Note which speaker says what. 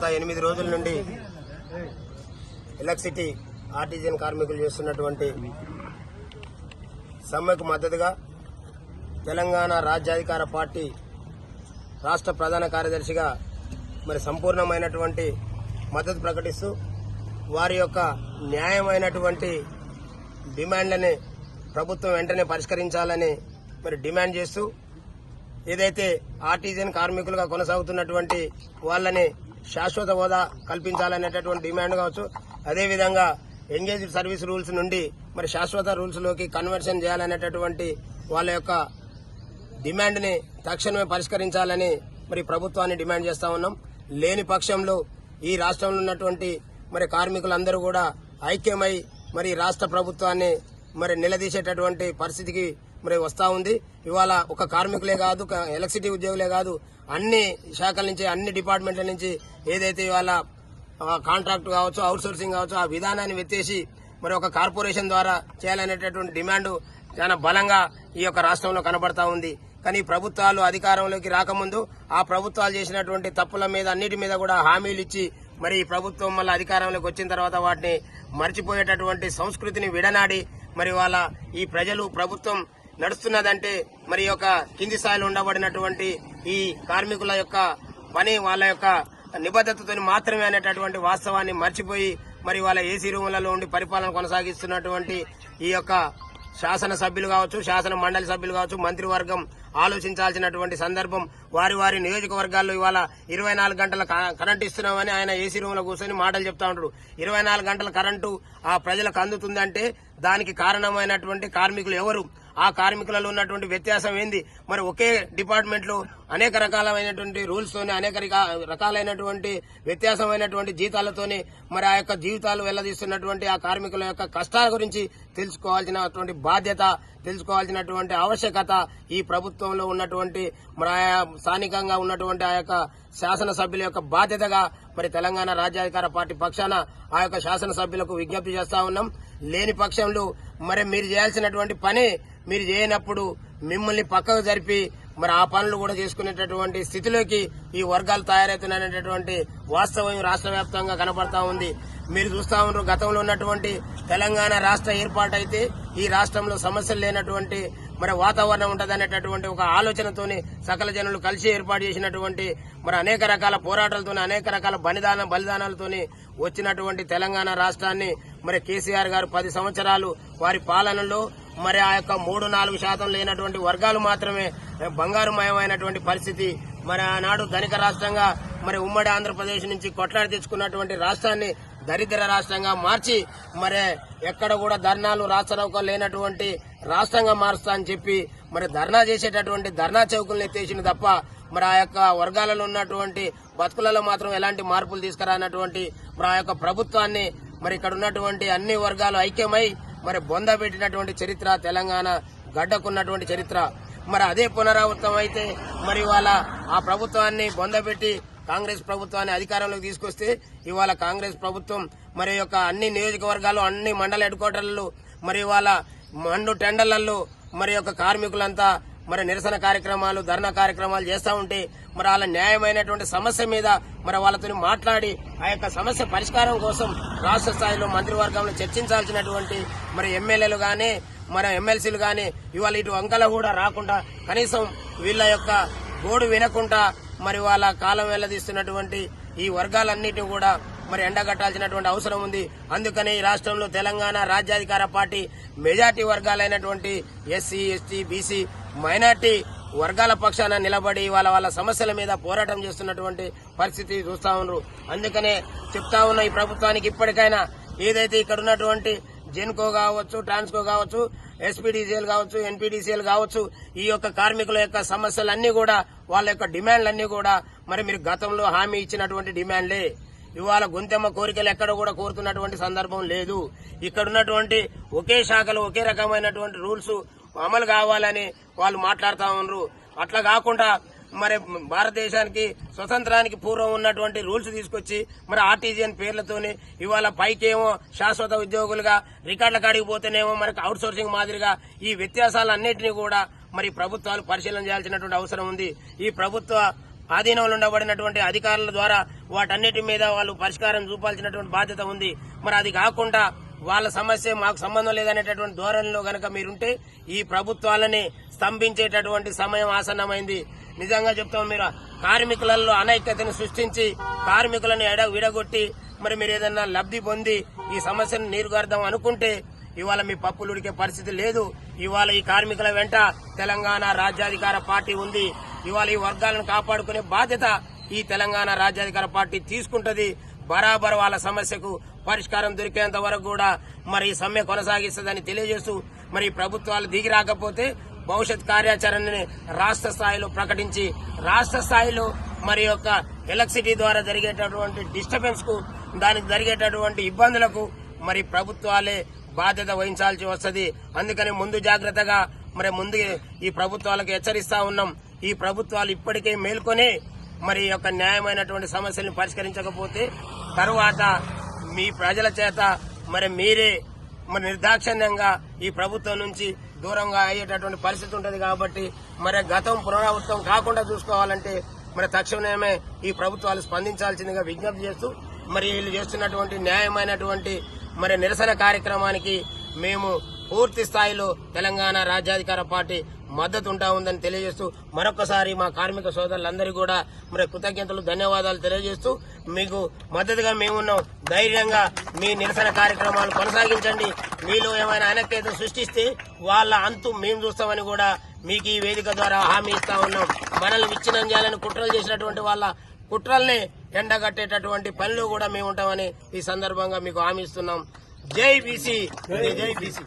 Speaker 1: గత 8 రోజుల నుండి ఎలక్ట్రిసిటీ ఆర్టిజన్ కార్మికులు చేస్తున్నటువంటి సమ్మెకు మద్దతుగా తెలంగాణ రాజ్యాధికార పార్టీ రాష్ట్ర ప్రధాన కార్యదర్శిగా సంపూర్ణమైనటువంటి మద్దతు ప్రకటిస్తూ వారి యొక్క న్యాయమైనటువంటి డిమాండ్లని ప్రభుత్వం వెంటనే పరిష్కరించాలని డిమాండ్ చేస్తూ ఏదైతే ఆర్టిజన్ కార్మికులుగా కొనసాగుతున్నటువంటి వాళ్ళని శాశ్వత హోదా కల్పించాలనేటటువంటి డిమాండ్ కావచ్చు, అదేవిధంగా ఎంగేజ్డ్ సర్వీస్ రూల్స్ నుండి శాశ్వత రూల్స్ లోకి కన్వర్షన్ చేయాలనేటటువంటి వాళ్ళ యొక్క డిమాండ్ ని తక్షణమే పరిష్కరించాలని ప్రభుత్వాన్ని డిమాండ్ చేస్తా ఉన్నాం. లేని పక్షంలో ఈ రాష్ట్రంలో ఉన్నటువంటి కార్మికులందరూ కూడా ఐక్యమై రాష్ట్ర ప్రభుత్వాన్ని నిలదీసేటటువంటి పరిస్థితికి వస్తా ఉంది. ఇవాళ ఒక కార్మికులే కాదు, ఎలక్ట్రిసిటీ ఉద్యోగులే కాదు, అన్ని శాఖల నుంచి అన్ని డిపార్ట్మెంట్ల నుంచి ఏదైతే ఇవాళ కాంట్రాక్ట్ కావచ్చు, అవుట్ సోర్సింగ్ కావచ్చు, ఆ విధానాన్ని వెత్తేసి ఒక కార్పొరేషన్ ద్వారా చేయాలనేటటువంటి డిమాండ్ చాలా బలంగా ఈ యొక్క రాష్ట్రంలో కనబడతా ఉంది. కానీ ప్రభుత్వాలు అధికారంలోకి రాకముందు ఆ ప్రభుత్వాలు చేసినటువంటి తప్పుల మీద అన్నిటి మీద కూడా హామీలు ఇచ్చి ఈ ప్రభుత్వం మళ్ళీ అధికారంలోకి వచ్చిన తర్వాత వాటిని మర్చిపోయేటటువంటి సంస్కృతిని విడనాడి వాళ్ళ ఈ ప్రజలు ప్రభుత్వం నడుస్తున్నదంటే యొక్క కింది స్థాయిలో ఉండబడినటువంటి ఈ కార్మికుల యొక్క పని వాళ్ళ యొక్క నిబద్ధతతో మాత్రమే అనేటటువంటి వాస్తవాన్ని మర్చిపోయి వాళ్ళ ఏసీ రూములలో ఉండి పరిపాలన కొనసాగిస్తున్నటువంటి ఈ యొక్క శాసన సభ్యులు కావచ్చు, శాసన మండలి సభ్యులు కావచ్చు, మంత్రివర్గం ఆలోచించాల్సినటువంటి సందర్భం. వారి నియోజకవర్గాల్లో ఇవాళ 24 గంటల కరెంటు ఇస్తున్నామని ఆయన ఏసీ రూమ్ లో కూర్చొని మాటలు చెప్తా ఉంటాడు. 24 గంటల కరెంటు ఆ ప్రజలకు అందుతుందంటే దానికి కారణమైనటువంటి కార్మికులు ఎవరు, ఆ కార్మికులలో ఉన్నటువంటి వ్యత్యాసం ఏంది? ఒకే డిపార్ట్మెంట్ లో అనేక రకాలైనటువంటి రూల్స్ తోని అనేక రకాలైనటువంటి వ్యత్యాసమైనటువంటి జీతాలతోని ఆ యొక్క జీవితాలు వెళ్లదీస్తున్నటువంటి ఆ కార్మికుల యొక్క కష్టాల గురించి తెలుసుకోవాల్సినటువంటి బాధ్యత, తెలుసుకోవాల్సినటువంటి ఆవశ్యకత ఈ ప్రభుత్వంలో ఉన్నటువంటి స్థానికంగా ఉన్నటువంటి ఆ యొక్క శాసనసభ్యుల యొక్క బాధ్యతగా తెలంగాణ రాజ్యాధికార పార్టీ పక్షాన ఆ యొక్క శాసనసభ్యులకు విజ్ఞప్తి చేస్తా ఉన్నాం. లేని పక్షంలో మీరు చేయాల్సినటువంటి పని మీరు చేయనప్పుడు మిమ్మల్ని పక్కకు జరిపి ఆ పనులు కూడా చేసుకునేటటువంటి స్థితిలోకి ఈ వర్గాలు తయారవుతున్నాయనేటటువంటి వాస్తవం రాష్ట్ర వ్యాప్తంగా కనబడతా ఉంది. మీరు చూస్తా ఉన్నారు, గతంలో ఉన్నటువంటి తెలంగాణ రాష్ట్ర ఏర్పాటైతే ఈ రాష్ట్రంలో సమస్యలు లేనటువంటి వాతావరణం ఉంటదనేటటువంటి ఒక ఆలోచనతోని సకల జనులు కలిసి ఏర్పాటు చేసినటువంటి అనేక రకాల పోరాటాలతోని అనేక రకాల బలిదానాలతోని వచ్చినటువంటి తెలంగాణ రాష్ట్రాన్ని కేసీఆర్ గారు 10 సంవత్సరాలు వారి పాలనలో ఆ యొక్క 3-4% లేనటువంటి వర్గాలు మాత్రమే బంగారుమయమైనటువంటి పరిస్థితి. ఆనాడు ధనిక రాష్ట్రంగా ఉమ్మడి ఆంధ్రప్రదేశ్ నుంచి కొట్లాడి తెచ్చుకున్నటువంటి రాష్ట్రాన్ని దరిద్ర రాష్ట్రంగా మార్చి ఎక్కడ కూడా ధర్నాలు రాష్ట్రనౌకలు లేనటువంటి రాష్ట్రంగా మారుస్తా అని చెప్పి ధర్నా చేసేటటువంటి ధర్నా చౌకులను ఎత్తేసింది తప్ప ఆ యొక్క వర్గాలలో ఉన్నటువంటి బతుకులలో మాత్రం ఎలాంటి మార్పులు తీసుకురానటువంటి ఆ యొక్క ప్రభుత్వాన్ని ఇక్కడ ఉన్నటువంటి అన్ని వర్గాలు ఐక్యమై బొంద పెట్టినటువంటి చరిత్ర తెలంగాణ గడ్డకున్నటువంటి చరిత్ర. అదే పునరావృతం అయితే ఇవాళ ఆ ప్రభుత్వాన్ని బొందపెట్టి కాంగ్రెస్ ప్రభుత్వాన్ని అధికారంలోకి తీసుకొస్తే ఇవాళ కాంగ్రెస్ ప్రభుత్వం యొక్క అన్ని నియోజకవర్గాలు అన్ని మండల హెడ్ క్వార్టర్లలో ఇవాళ మండు టెండర్లలో యొక్క కార్మికులంతా నిరసన కార్యక్రమాలు ధర్నా కార్యక్రమాలు చేస్తా ఉంటే వాళ్ళ న్యాయమైనటువంటి సమస్య మీద వాళ్ళతో మాట్లాడి ఆ యొక్క సమస్య పరిష్కారం కోసం రాష్ట్ర స్థాయిలో మంత్రివర్గంలో చర్చించాల్సినటువంటి ఎమ్మెల్యేలు గానీ ఎమ్మెల్సీలు గానీ ఇవాళ ఇటు వంకల కూడా రాకుండా కనీసం వీళ్ళ యొక్క గోడు వినకుండా వాళ్ళ కాలం వెళ్లదీస్తున్నటువంటి ఈ వర్గాలన్నిటిని కూడా ఎండగట్టాల్సినటువంటి అవసరం ఉంది. అందుకని ఈ రాష్ట్రంలో తెలంగాణ రాజ్యాధికార పార్టీ మెజార్టీ వర్గాలైనటువంటి ఎస్సీ, ఎస్టీ, బీసీ, మైనార్టీ వర్గాల పక్షాన నిలబడి వాళ్ళ సమస్యల మీద పోరాటం చేస్తున్నటువంటి పరిస్థితి చూస్తా ఉన్నారు. అందుకనే చెప్తా ఉన్న ఈ ప్రభుత్వానికి ఇప్పటికైనా ఏదైతే ఇక్కడ ఉన్నటువంటి జెన్కో కావచ్చు, ట్రాన్స్కో కావచ్చు, ఎస్పీడీసీఎల్ కావచ్చు, ఎన్పీడీసీఎల్ కావచ్చు, ఈ యొక్క కార్మికుల యొక్క సమస్యలన్నీ కూడా వాళ్ళ యొక్క డిమాండ్లన్నీ కూడా మీరు గతంలో హామీ ఇచ్చినటువంటి డిమాండ్లే. ఇవాళ గొంతెమ్మ కోరికలు ఎక్కడ కూడా కోరుతున్నటువంటి సందర్భం లేదు. ఇక్కడ ఉన్నటువంటి ఒకే శాఖలో ఒకే రకమైనటువంటి రూల్స్ అమలు కావాలని వాళ్ళు మాట్లాడుతా ఉన్నారు. అట్లా కాకుండా భారతదేశానికి స్వతంత్రానికి పూర్వం ఉన్నటువంటి రూల్స్ తీసుకొచ్చి ఆర్టీజీఎన్ పేర్లతోని ఇవాళ పైకేమో శాశ్వత ఉద్యోగులుగా రికార్డుల కాడికి పోతేనేమో అవుట్ సోర్సింగ్ మాదిరిగా ఈ వ్యత్యాసాలన్నింటినీ కూడా ప్రభుత్వాలు పరిశీలన చేయాల్సినటువంటి అవసరం ఉంది. ఈ ప్రభుత్వ ఆధీనంలో ఉండబడినటువంటి అధికారుల ద్వారా వాటన్నిటి మీద వాళ్ళు పరిష్కారం చూపాల్సినటువంటి బాధ్యత ఉంది. మరి అది కాకుండా వాళ్ళ సమస్య మాకు సంబంధం లేదనేటటువంటి ధోరణిలో గనక మీరుంటే ఈ ప్రభుత్వాలని స్తంభించేటటువంటి సమయం ఆసన్నమైంది. నిజంగా చెప్తాం, మీరు కార్మికులలో అనైక్యతను సృష్టించి కార్మికులను విడగొట్టి మరి మీరు ఏదన్నా లబ్ధి పొంది ఈ సమస్యను నీరుగార్దాం అనుకుంటే ఇవాళ మీ పప్పులు ఉడికే పరిస్థితి లేదు. ఇవాళ ఈ కార్మికుల వెంట తెలంగాణ రాజ్యాధికార పార్టీ ఉంది. ఇవాళ ఈ వర్గాలను కాపాడుకునే బాధ్యత ఈ తెలంగాణ రాజ్యాధికార పార్టీ తీసుకుంటది. బరాబర్ వాళ్ళ సమస్యకు పరిష్కారం దొరికేంత వరకు కూడా మరి ఈ సమ్మె కొనసాగిస్తుందని తెలియజేస్తూ మరి ప్రభుత్వాలు దిగి రాకపోతే భవిష్యత్ కార్యాచరణని రాష్ట్ర స్థాయిలో ప్రకటించి రాష్ట్ర స్థాయిలో మరి యొక్క ఎలక్ట్రిసిటీ ద్వారా జరిగేటటువంటి డిస్టర్బెన్స్ కు దానికి జరిగేటటువంటి ఇబ్బందులకు మరి ప్రభుత్వాలే బాధ్యత వహించాల్సి వస్తుంది. అందుకని ముందు జాగ్రత్తగా మరి ముందు ఈ ప్రభుత్వాలకు హెచ్చరిస్తా ఉన్నాం. ఈ ప్రభుత్వాలు ఇప్పటికే మేల్కొని మరి యొక్క న్యాయమైనటువంటి సమస్యలను పరిష్కరించకపోతే తరువాత మీ ప్రజల చేత మరి మీరే మరి నిర్దాక్షిణ్యంగా ఈ ప్రభుత్వం నుంచి దూరంగా అయ్యేటటువంటి పరిస్థితి ఉంటుంది. కాబట్టి మరి గతం పునరావృతం కాకుండా చూసుకోవాలంటే మరి తక్షణమే ఈ ప్రభుత్వాలు స్పందించాల్సిందిగా విజ్ఞప్తి చేస్తూ మరి వీళ్ళు చేస్తున్నటువంటి న్యాయమైనటువంటి మరి నిరసన కార్యక్రమానికి మేము పూర్తి స్థాయిలో తెలంగాణ రాజ్యాధికార పార్టీ మద్దతు ఉంటా ఉందని తెలియజేస్తూ మరొకసారి మా కార్మిక సోదరులందరికీ కూడా మరి కృతజ్ఞతలు ధన్యవాదాలు తెలియజేస్తూ మీకు మద్దతుగా మేమున్నాం. ధైర్యంగా మీ నిరసన కార్యక్రమాలు కొనసాగించండి. మీలో ఏమైనా అనైక్యత సృష్టిస్తే వాళ్ళ అంతు మేము చూస్తామని కూడా మీకు ఈ వేదిక ద్వారా హామీ ఇస్తా ఉన్నాం. మనల్ని విచ్ఛిన్నం చేయాలని కుట్రలు చేసినటువంటి వాళ్ళ కుట్రల్ని ఎండగట్టేటటువంటి పనిలో కూడా మేము ఉంటామని ఈ సందర్భంగా మీకు హామీ ఇస్తున్నాం. జై బీసీ, జై బీసీ.